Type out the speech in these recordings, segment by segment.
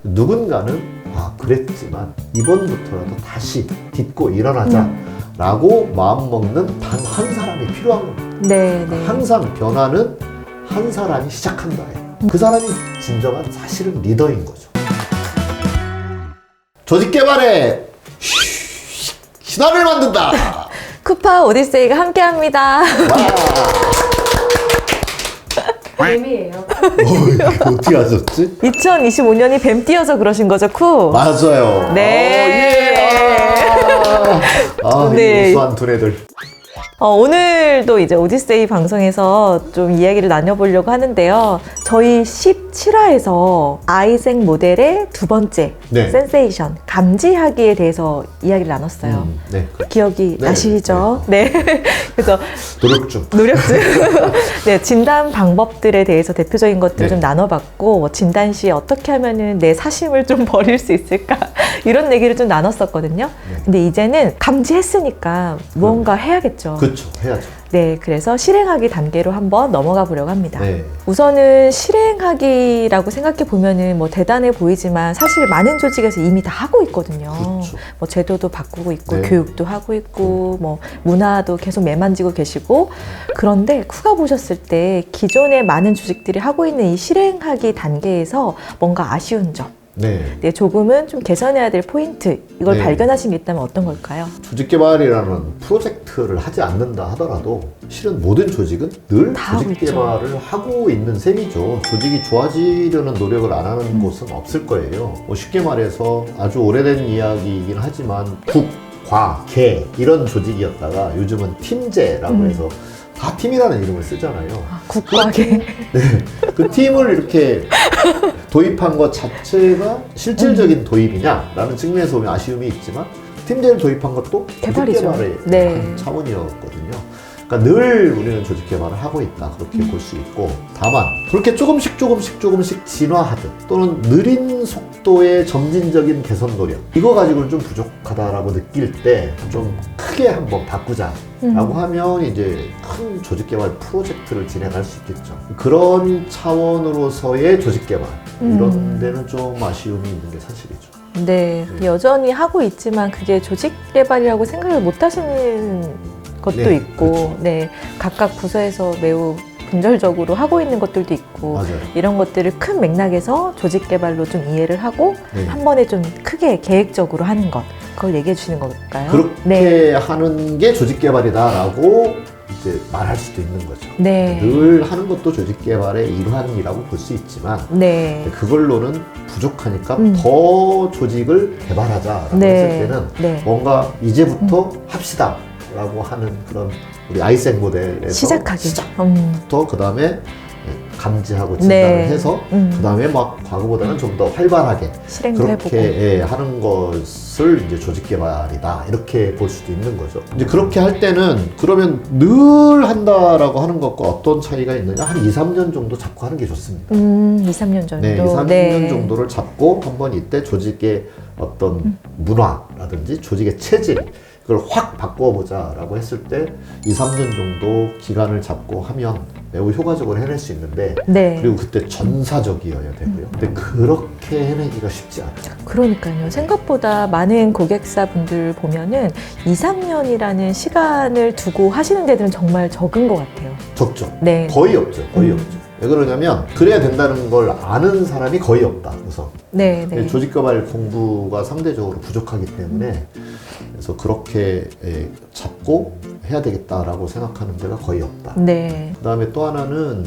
누군가는 그랬지만 이번부터라도 다시 딛고 일어나자 라고 마음먹는 단 한 사람이 필요한 겁니다. 네. 항상 변화는 한 사람이 시작한다예요. 그 사람이 진정한 사실은 리더인 거죠. 조직 개발의 신화를 만든다. 쿠파 오디세이가 함께합니다. 뱀이에요. 어떻게 하셨지? 2025년이 뱀 띄어서 그러신 거죠, 쿠? 맞아요. 네. 네. 이 우수한 두뇌들. 오늘도 이제 오디세이 방송에서 좀 이야기를 나눠보려고 하는데요. 저희 17화에서 아이색 모델의 두 번째 네. 센세이션, 감지하기에 대해서 이야기를 나눴어요. 네. 기억이 네. 나시죠? 네. 그래서 노력 중. 네, 진단 방법들에 대해서 대표적인 것들을 네. 좀 나눠봤고, 뭐 진단 시에 어떻게 하면은 내 사심을 좀 버릴 수 있을까 이런 얘기를 좀 나눴었거든요. 네. 근데 이제는 감지했으니까 무언가 해야겠죠. 그렇죠. 해야죠. 네, 그래서 실행하기 단계로 한번 넘어가 보려고 합니다. 네. 우선은 실행하기라고 생각해 보면은 뭐 대단해 보이지만 사실 많은 조직에서 이미 다 하고 있거든요. 그렇죠. 뭐 제도도 바꾸고 있고 네. 교육도 하고 있고 뭐 문화도 계속 매만지고 계시고, 그런데 쿠가 보셨을 때 기존의 많은 조직들이 하고 있는 이 실행하기 단계에서 뭔가 아쉬운 점, 네. 네, 조금은 좀 개선해야 될 포인트, 이걸 네. 발견하신 게 있다면 어떤 걸까요? 조직 개발이라는 프로젝트를 하지 않는다 하더라도 실은 모든 조직은 늘 다 하고 조직 있죠. 개발을 하고 있는 셈이죠. 조직이 좋아지려는 노력을 안 하는 곳은 없을 거예요. 뭐 쉽게 말해서 아주 오래된 이야기이긴 하지만 국, 과, 개 이런 조직이었다가 요즘은 팀제라고 해서 다 팀이라는 이름을 쓰잖아요. 국가계. 네, 그 팀을 이렇게 도입한 것 자체가 실질적인 도입이냐라는 측면에서 보면 아쉬움이 있지만, 팀제를 도입한 것도 개발이죠. 조직 개발의 네. 한 차원이었거든요. 그러니까 늘 우리는 조직 개발을 하고 있다, 그렇게 볼 수 있고, 다만 그렇게 조금씩 진화하듯 또는 느린 속도의 점진적인 개선 노력, 이거 가지고는 좀 부족하다라고 느낄 때 좀 크게 한번 바꾸자라고 하면 이제 큰 조직 개발 프로젝트를 진행할 수 있겠죠. 그런 차원으로서의 조직 개발, 이런 데는 좀 아쉬움이 있는 게 사실이죠. 네, 네. 여전히 하고 있지만 그게 조직 개발이라고 생각을 못 하시는 것도 네, 있고, 그렇죠. 네, 각각 부서에서 매우 분절적으로 하고 있는 것들도 있고, 맞아요. 이런 것들을 큰 맥락에서 조직 개발로 좀 이해를 하고 네. 한 번에 좀 크게 계획적으로 하는 것, 그걸 얘기해 주시는 걸까요? 그렇게 네, 하는 게 조직 개발이다라고 이제 말할 수도 있는 거죠. 네, 늘 하는 것도 조직 개발의 일환이라고 볼 수 있지만, 네, 그걸로는 부족하니까 더 조직을 개발하자라고 네, 했을 때는 네. 뭔가 이제부터 합시다라고 하는 그런 우리 아이색 모델에서 시작하기. 시작부터 그 다음에 감지하고 진단을 네. 해서 그 다음에 막 과거보다는 좀 더 활발하게 실행도 해보고. 그렇게 하는 것을 이제 조직 개발이다, 이렇게 볼 수도 있는 거죠. 이제 그렇게 할 때는 그러면 늘 한다라고 하는 것과 어떤 차이가 있느냐, 한 2, 3년 정도 잡고 하는 게 좋습니다. 2, 3년 정도. 네, 2, 3년 네. 정도를 잡고 한번 이때 조직의 어떤 문화라든지 조직의 체질, 그걸 확 바꿔보자라고 했을 때 2, 3년 정도 기간을 잡고 하면 매우 효과적으로 해낼 수 있는데, 네. 그리고 그때 전사적이어야 되고요. 근데 그렇게 해내기가 쉽지 않아요. 그러니까요. 생각보다 많은 고객사분들 보면은 2, 3년이라는 시간을 두고 하시는 데들은 정말 적은 것 같아요. 적죠. 네. 거의 없죠. 거의 없죠. 왜 그러냐면 그래야 된다는 걸 아는 사람이 거의 없다, 우선. 네, 네. 조직 개발 공부가 상대적으로 부족하기 때문에, 그래서 그렇게 잡고 해야 되겠다라고 생각하는 데가 거의 없다. 네. 그 다음에 또 하나는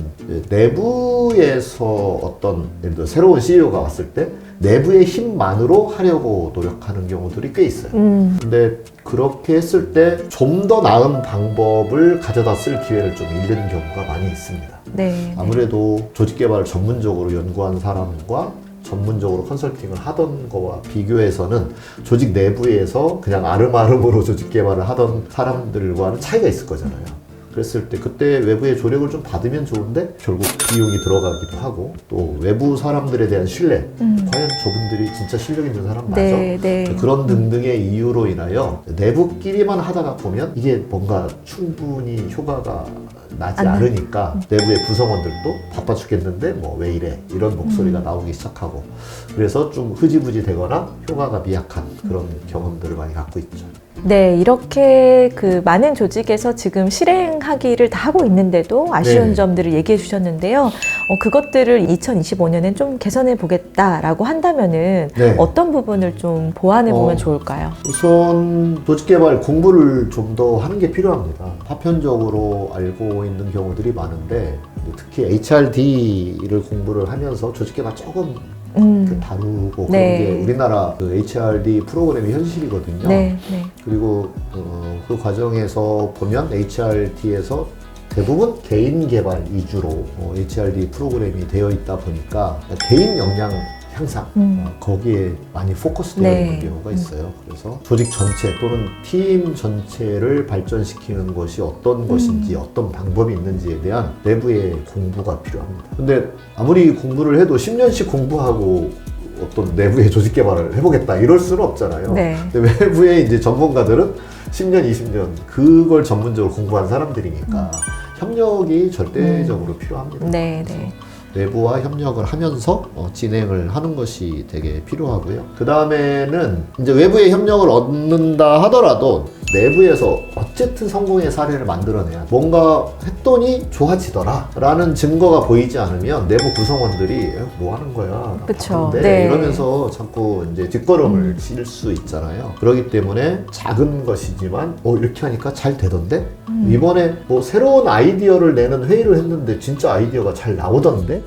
내부에서 어떤, 예를 들어 새로운 CEO가 왔을 때 내부의 힘만으로 하려고 노력하는 경우들이 꽤 있어요. 근데 그렇게 했을 때 좀 더 나은 방법을 가져다 쓸 기회를 좀 잃는 경우가 많이 있습니다. 네. 아무래도 조직 개발을 전문적으로 연구한 사람과 전문적으로 컨설팅을 하던 거와 비교해서는 조직 내부에서 그냥 아름아름으로 조직 개발을 하던 사람들과는 차이가 있을 거잖아요. 그랬을 때 그때 외부의 조력을 좀 받으면 좋은데 결국 비용이 들어가기도 하고, 또 외부 사람들에 대한 신뢰, 과연 저분들이 진짜 실력 있는 사람 맞아? 네, 네. 그런 등등의 이유로 인하여 내부끼리만 하다가 보면 이게 뭔가 충분히 효과가 나지 안 나- 않으니까 내부의 구성원들도 바빠 죽겠는데 뭐 왜 이래 이런 목소리가 나오기 시작하고 그래서 좀 흐지부지 되거나 효과가 미약한 그런 경험들을 많이 갖고 있죠. 네, 이렇게 그 많은 조직에서 지금 실행하기를 다 하고 있는데도 아쉬운 네. 점들을 얘기해 주셨는데요. 그것들을 2025년엔 좀 개선해 보겠다라고 한다면은 네. 어떤 부분을 좀 보완해 보면 좋을까요? 우선 조직개발 공부를 좀 더 하는 게 필요합니다. 파편적으로 알고 있는 경우들이 많은데 특히 HRD를 공부를 하면서 조직개발 조금 이렇게 다루고 네. 그런 게 우리나라 그 HRD 프로그램의 현실이거든요. 네, 네. 그리고 그 과정에서 보면 HRD에서 대부분 개인 개발 위주로 HRD 프로그램이 되어 있다 보니까 개인 역량 향상 거기에 많이 포커스되어 네. 있는 경우가 있어요. 그래서 조직 전체 또는 팀 전체를 발전시키는 것이 어떤 것인지 어떤 방법이 있는지에 대한 내부의 공부가 필요합니다. 근데 아무리 공부를 해도 10년씩 공부하고 어떤 내부의 조직 개발을 해보겠다 이럴 수는 없잖아요. 네. 근데 외부의 이제 전문가들은 10년, 20년 그걸 전문적으로 공부한 사람들이니까 협력이 절대적으로 필요합니다. 네, 네. 내부와 협력을 하면서 진행을 하는 것이 되게 필요하고요. 그 다음에는 이제 외부의 협력을 얻는다 하더라도 내부에서 어쨌든 성공의 사례를 만들어내야 뭔가 했더니 좋아지더라 라는 증거가 보이지 않으면 내부 구성원들이 뭐 하는 거야 나 그쵸. 바쁜데 네. 이러면서 자꾸 이제 뒷걸음을 칠 수 있잖아요. 그렇기 때문에 작은 것이지만 이렇게 하니까 잘 되던데 이번에 뭐 새로운 아이디어를 내는 회의를 했는데 진짜 아이디어가 잘 나오던데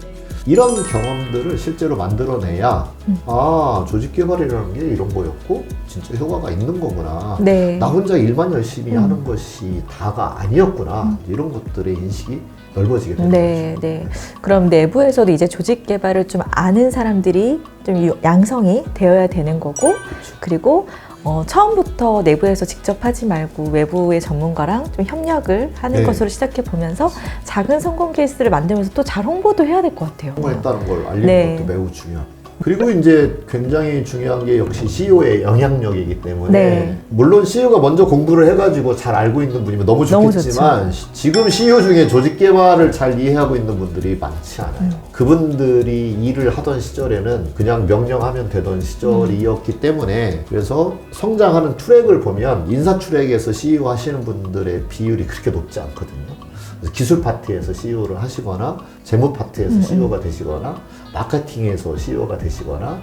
이런 경험들을 실제로 만들어내야 아 조직 개발이라는 게 이런 거였고 진짜 효과가 있는 거구나. 네. 나 혼자 일만 열심히 하는 것이 다가 아니었구나. 이런 것들의 인식이 넓어지게 되는 네, 거죠. 네. 그럼 내부에서도 이제 조직 개발을 좀 아는 사람들이 좀 양성이 되어야 되는 거고, 그리고 처음부터 내부에서 직접 하지 말고 외부의 전문가랑 좀 협력을 하는 네. 것으로 시작해 보면서 작은 성공 케이스를 만들면서 또 잘 홍보도 해야 될 것 같아요. 성공했다는 걸 알리는 네. 것도 매우 중요합니다. 그리고 이제 굉장히 중요한 게 역시 CEO의 영향력이기 때문에 네. 물론 CEO가 먼저 공부를 해가지고 잘 알고 있는 분이면 너무 너무 좋겠지만 지금 CEO 중에 조직 개발을 잘 이해하고 있는 분들이 많지 않아요. 그분들이 일을 하던 시절에는 그냥 명령하면 되던 시절이었기 때문에 그래서 성장하는 트랙을 보면 인사 트랙에서 CEO 하시는 분들의 비율이 그렇게 높지 않거든요. 그래서 기술 파트에서 CEO를 하시거나 재무 파트에서 CEO가 되시거나 마케팅에서 CEO가 되시거나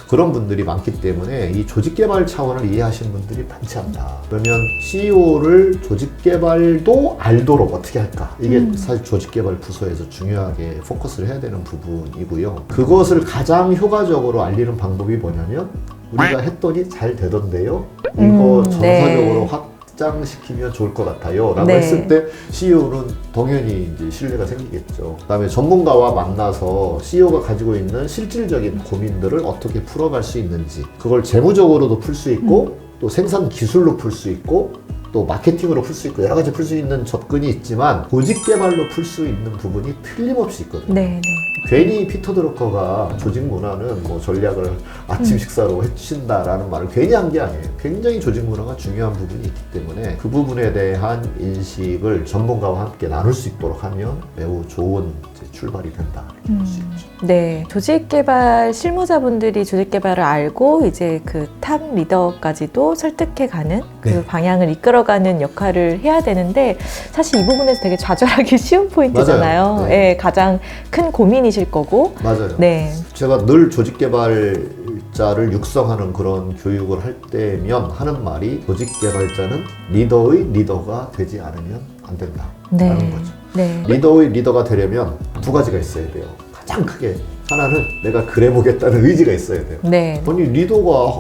그런 분들이 많기 때문에 이 조직 개발 차원을 이해하시는 분들이 많지 않다. 그러면 CEO를 조직 개발도 알도록 어떻게 할까? 이게 사실 조직 개발 부서에서 중요하게 포커스를 해야 되는 부분이고요. 그것을 가장 효과적으로 알리는 방법이 뭐냐면 우리가 했더니 잘 되던데요. 이거 전사적으로 확장시키면 좋을 것 같아요 라고 네. 했을 때 CEO는 당연히 이제 신뢰가 생기겠죠. 그 다음에 전문가와 만나서 CEO가 가지고 있는 실질적인 고민들을 어떻게 풀어갈 수 있는지 그걸 재무적으로도 풀 수 있고 또 생산 기술로 풀 수 있고 또 마케팅으로 풀 수 있고 여러 가지 풀 수 있는 접근이 있지만 조직 개발로 풀 수 있는 부분이 틀림없이 있거든요. 네, 네. 괜히 피터 드러커가 조직 문화는 뭐 전략을 아침 식사로 해주신다라는 말을 괜히 한 게 아니에요. 굉장히 조직 문화가 중요한 부분이 있기 때문에 그 부분에 대한 인식을 전문가와 함께 나눌 수 있도록 하면 매우 좋은 이제 출발이 된다. 볼 수 있죠. 네, 조직 개발 실무자분들이 조직 개발을 알고 이제 그 탑 리더까지도 설득해가는 그 네. 방향을 이끌어가는 역할을 해야 되는데 사실 이 부분에서 되게 좌절하기 쉬운 포인트잖아요. 맞아요. 네. 네, 가장 큰 고민이실 거고. 맞아요. 네, 제가 늘 조직 개발자를 육성하는 그런 교육을 할 때면 하는 말이 조직 개발자는 리더의 리더가 되지 않으면 안 된다라는 네, 거죠. 네, 리더의 리더가 되려면 두 가지가 있어야 돼요. 가장 크게 하나는 내가 그래보겠다는 의지가 있어야 돼요. 네, 아니 리더가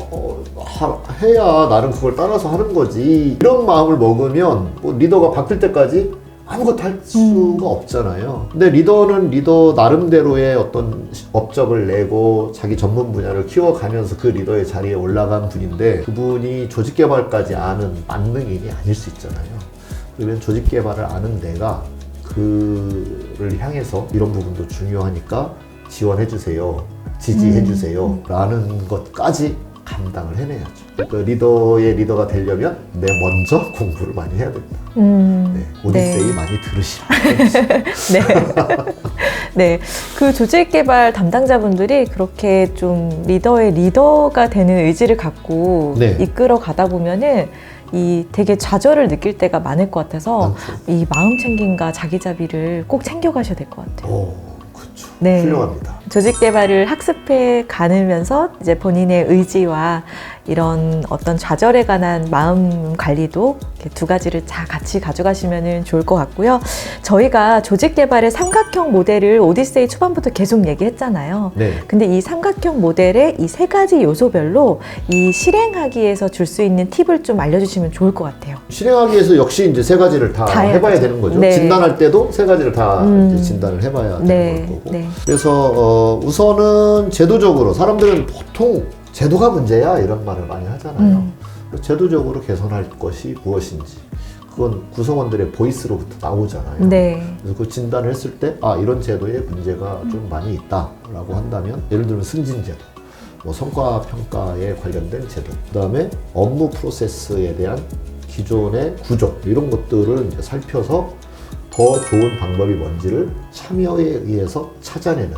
해야 나는 그걸 따라서 하는 거지 이런 마음을 먹으면 뭐 리더가 바뀔 때까지 아무것도 할 수가 없잖아요. 근데 리더는 리더 나름대로의 어떤 업적을 내고 자기 전문 분야를 키워가면서 그 리더의 자리에 올라간 분인데 그분이 조직 개발까지 아는 만능인이 아닐 수 있잖아요. 그러면 조직 개발을 아는 내가 그를 향해서 이런 부분도 중요하니까 지원해주세요, 지지해주세요 라는 것까지 감당을 해내야죠. 그러니까 리더의 리더가 되려면 내 먼저 공부를 많이 해야 된다. 네, 오디세이 네. 많이 들으시라. 네. 네. 그 조직 개발 담당자분들이 그렇게 좀 리더의 리더가 되는 의지를 갖고 네. 이끌어 가다 보면은 이 되게 좌절을 느낄 때가 많을 것 같아서 많죠. 이 마음 챙김과 자기 자비를 꼭 챙겨 가셔야 될 것 같아요. 오, 그렇죠. 네. 훌륭합니다. 조직 개발을 학습해 가면서 이제 본인의 의지와 이런 어떤 좌절에 관한 마음 관리도 이렇게 두 가지를 다 같이 가져가시면 좋을 것 같고요. 저희가 조직 개발의 삼각형 모델을 오디세이 초반부터 계속 얘기했잖아요. 네. 근데 이 삼각형 모델의 이 세 가지 요소별로 이 실행하기에서 줄 수 있는 팁을 좀 알려주시면 좋을 것 같아요. 실행하기 위해서 역시 이제 세 가지를 다 다 해봐야 해야죠. 되는 거죠. 네. 진단할 때도 세 가지를 다 이제 진단을 해봐야 되는 네, 거고. 네. 그래서 우선은 제도적으로 사람들은 보통 제도가 문제야 이런 말을 많이 하잖아요. 제도적으로 개선할 것이 무엇인지 그건 구성원들의 보이스로부터 나오잖아요. 네. 그래서 그 진단을 했을 때 아 이런 제도에 문제가 좀 많이 있다라고 한다면 예를 들면 승진제도, 뭐 성과 평가에 관련된 제도, 그다음에 업무 프로세스에 대한 기존의 구조 이런 것들을 이제 살펴서 더 좋은 방법이 뭔지를 참여에 의해서 찾아내는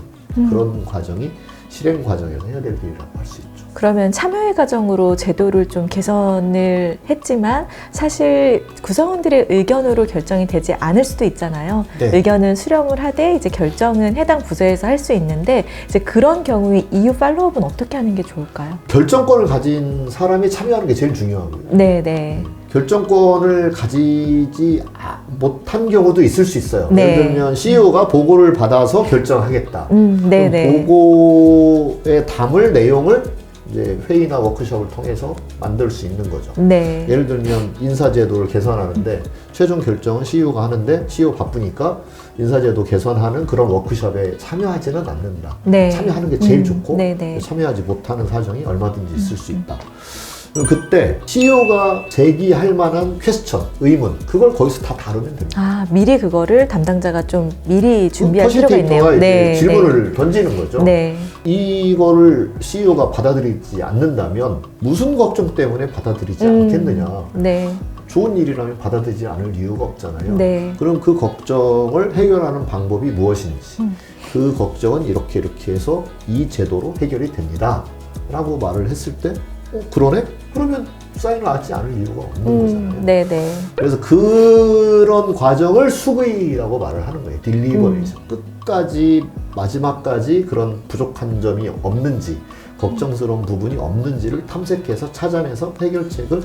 그런 과정이 실행 과정에서 해야 될 일이라고 할 수 있죠. 그러면 참여의 과정으로 제도를 좀 개선을 했지만 사실 구성원들의 의견으로 결정이 되지 않을 수도 있잖아요. 네. 의견은 수렴을 하되 이제 결정은 해당 부서에서 할 수 있는데 이제 그런 경우에 이후 팔로우업은 어떻게 하는 게 좋을까요? 결정권을 가진 사람이 참여하는 게 제일 중요하고요. 네, 네. 결정권을 가지지 못한 경우도 있을 수 있어요. 네. 예를 들면 CEO가 보고를 받아서 결정하겠다. 네, 그럼 네. 보고에 담을 내용을 이제 회의나 워크숍을 통해서 만들 수 있는 거죠. 네. 예를 들면 인사제도를 개선하는데 최종 결정은 CEO가 하는데 CEO 바쁘니까 인사제도 개선하는 그런 워크숍에 참여하지는 않는다. 네. 참여하는 게 제일 좋고 네, 네. 참여하지 못하는 사정이 얼마든지 있을 수 있다. 그럼 그때 CEO가 제기할 만한 퀘스천, 의문 그걸 거기서 다 다루면 됩니다. 아, 미리 그거를 담당자가 좀 미리 준비할 필요가 있네요. 퍼실테이터가 이제 질문을 던지는 거죠. 네. 이거를 CEO가 받아들이지 않는다면 무슨 걱정 때문에 받아들이지 않겠느냐. 네. 좋은 일이라면 받아들이지 않을 이유가 없잖아요. 네. 그럼 그 걱정을 해결하는 방법이 무엇인지 그 걱정은 이렇게 해서 이 제도로 해결이 됩니다 라고 말을 했을 때 그러네? 그러면 사인을 하지 않을 이유가 없는 거잖아요. 네네. 그래서 그런 과정을 수의라고 말을 하는 거예요. 딜리버리죠. 끝까지 마지막까지 그런 부족한 점이 없는지 걱정스러운 부분이 없는지를 탐색해서 찾아내서 해결책을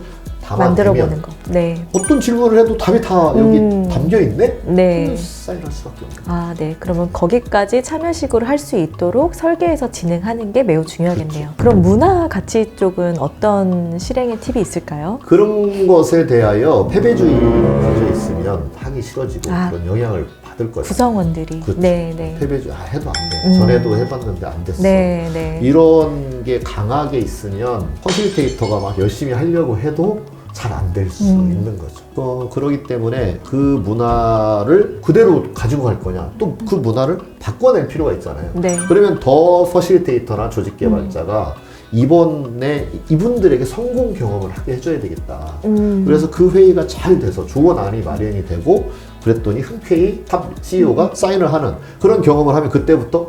만들어 담아내면 보는 거. 네. 어떤 질문을 해도 답이 다 여기 담겨 있네? 네. 사인할 수밖에 없는 거예요. 아, 네. 그러면 거기까지 참여식으로 할 수 있도록 설계해서 진행하는 게 매우 중요하겠네요. 그럼 문화 가치 쪽은 어떤 실행의 팁이 있을까요? 그런 것에 대하여 패배주의가 있으면 하기 싫어지고 그런 영향을 받을 거예요. 구성원들이. 그렇죠. 네, 네. 패배주의 해도 안 돼. 전에도 해봤는데 안 됐어. 네, 네. 이런 게 강하게 있으면 퍼실테이터가 막 열심히 하려고 해도 잘 안 될 수 있는 거죠. 그러기 때문에 그 문화를 그대로 가지고 갈 거냐, 또 그 문화를 바꿔낼 필요가 있잖아요. 네. 그러면 더 퍼실테이터나 조직 개발자가 이번에 이분들에게 성공 경험을 하게 해줘야 되겠다. 그래서 그 회의가 잘 돼서 조언안이 마련이 되고 그랬더니 흔쾌히 탑 CEO가 사인을 하는 그런 경험을 하면 그때부터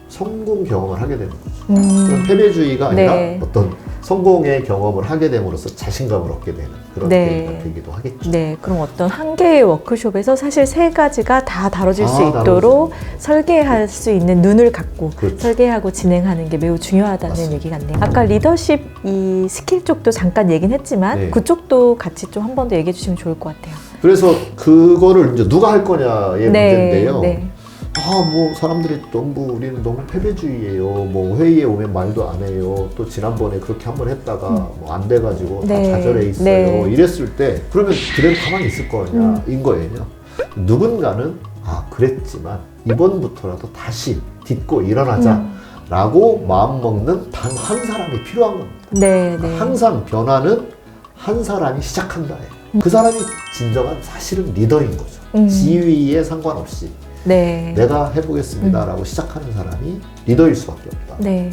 성공 경험을 하게 되는 거죠. 그런 패배주의가 아니라 네. 어떤 성공의 경험을 하게 됨으로써 자신감을 얻게 되는 그런 네. 계기가 되기도 하겠죠. 네, 그럼 어떤 한 개의 워크숍에서 사실 세 가지가 다 다뤄질 수 있도록 설계할 수 있는 눈을 갖고 그렇죠. 설계하고 진행하는 게 매우 중요하다는 맞습니다. 얘기 같네요. 아까 리더십 이 스킬 쪽도 잠깐 얘기는 했지만 네. 그쪽도 같이 좀 한 번 더 얘기해 주시면 좋을 것 같아요. 그래서 그거를 이제 누가 할 거냐의 문제인데요. 네. 뭐 사람들이 우리는 너무 패배주의예요. 뭐 회의에 오면 말도 안 해요. 또 지난번에 그렇게 한번 했다가 뭐 안 돼가지고 네. 다 좌절해 있어요. 네. 이랬을 때 그러면 그대로 가만히 있을 거냐 인 거예요. 누군가는 그랬지만 이번부터라도 다시 딛고 일어나자라고 마음 먹는 단 한 사람이 필요한 겁니다. 네, 네. 항상 변화는 한 사람이 시작한다예요. 그 사람이 진정한 사실은 리더인 거죠. 지위에 상관없이 네. 내가 해보겠습니다라고 시작하는 사람이 리더일 수밖에 없다. 네.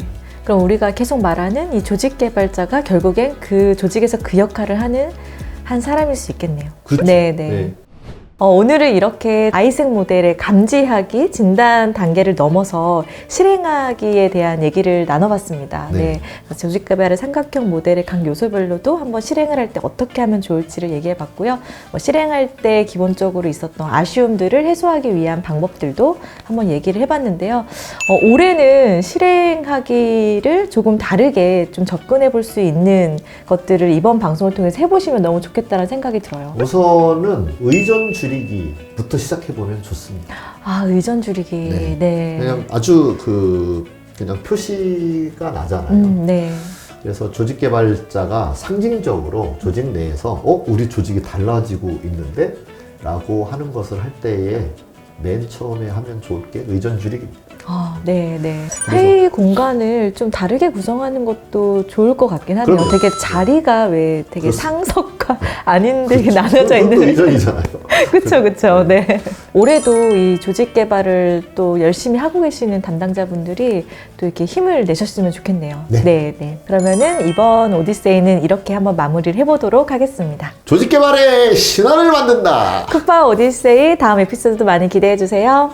그럼 우리가 계속 말하는 이 조직 개발자가 결국엔 그 조직에서 그 역할을 하는 한 사람일 수 있겠네요. 그렇죠. 네. 네. 오늘은 이렇게 아이색 모델의 감지하기, 진단 단계를 넘어서 실행하기에 대한 얘기를 나눠봤습니다. 네. 네. 조직 개발의 삼각형 모델의 각 요소별로도 한번 실행을 할 때 어떻게 하면 좋을지를 얘기해봤고요. 실행할 때 기본적으로 있었던 아쉬움들을 해소하기 위한 방법들도 한번 얘기를 해봤는데요. 올해는 실행하기를 조금 다르게 좀 접근해 볼 수 있는 것들을 이번 방송을 통해서 해보시면 너무 좋겠다는 생각이 들어요. 우선은 의전 줄이기부터 시작해보면 좋습니다. 아, 의전 줄이기. 네. 네. 그냥 아주 그냥 표시가 나잖아요. 네. 그래서 조직 개발자가 상징적으로 조직 내에서 우리 조직이 달라지고 있는데? 라고 하는 것을 할 때에 맨 처음에 하면 좋을 게 의전 줄이기입니다. 아, 네. 회의 공간을 좀 다르게 구성하는 것도 좋을 것 같긴 하네요. 그럼요. 되게 자리가 왜 되게 그렇습니다. 상석과 아닌데 이렇게 그렇죠. 나눠져 그것도 있는. 의전이잖아요. 그쵸. 네. 올해도 이 조직 개발을 또 열심히 하고 계시는 담당자분들이 또 이렇게 힘을 내셨으면 좋겠네요. 네. 네. 그러면은 이번 오디세이는 이렇게 한번 마무리를 해보도록 하겠습니다. 조직 개발의 신화를 만든다. 쿡파 오디세이 다음 에피소드도 많이 기대해 주세요.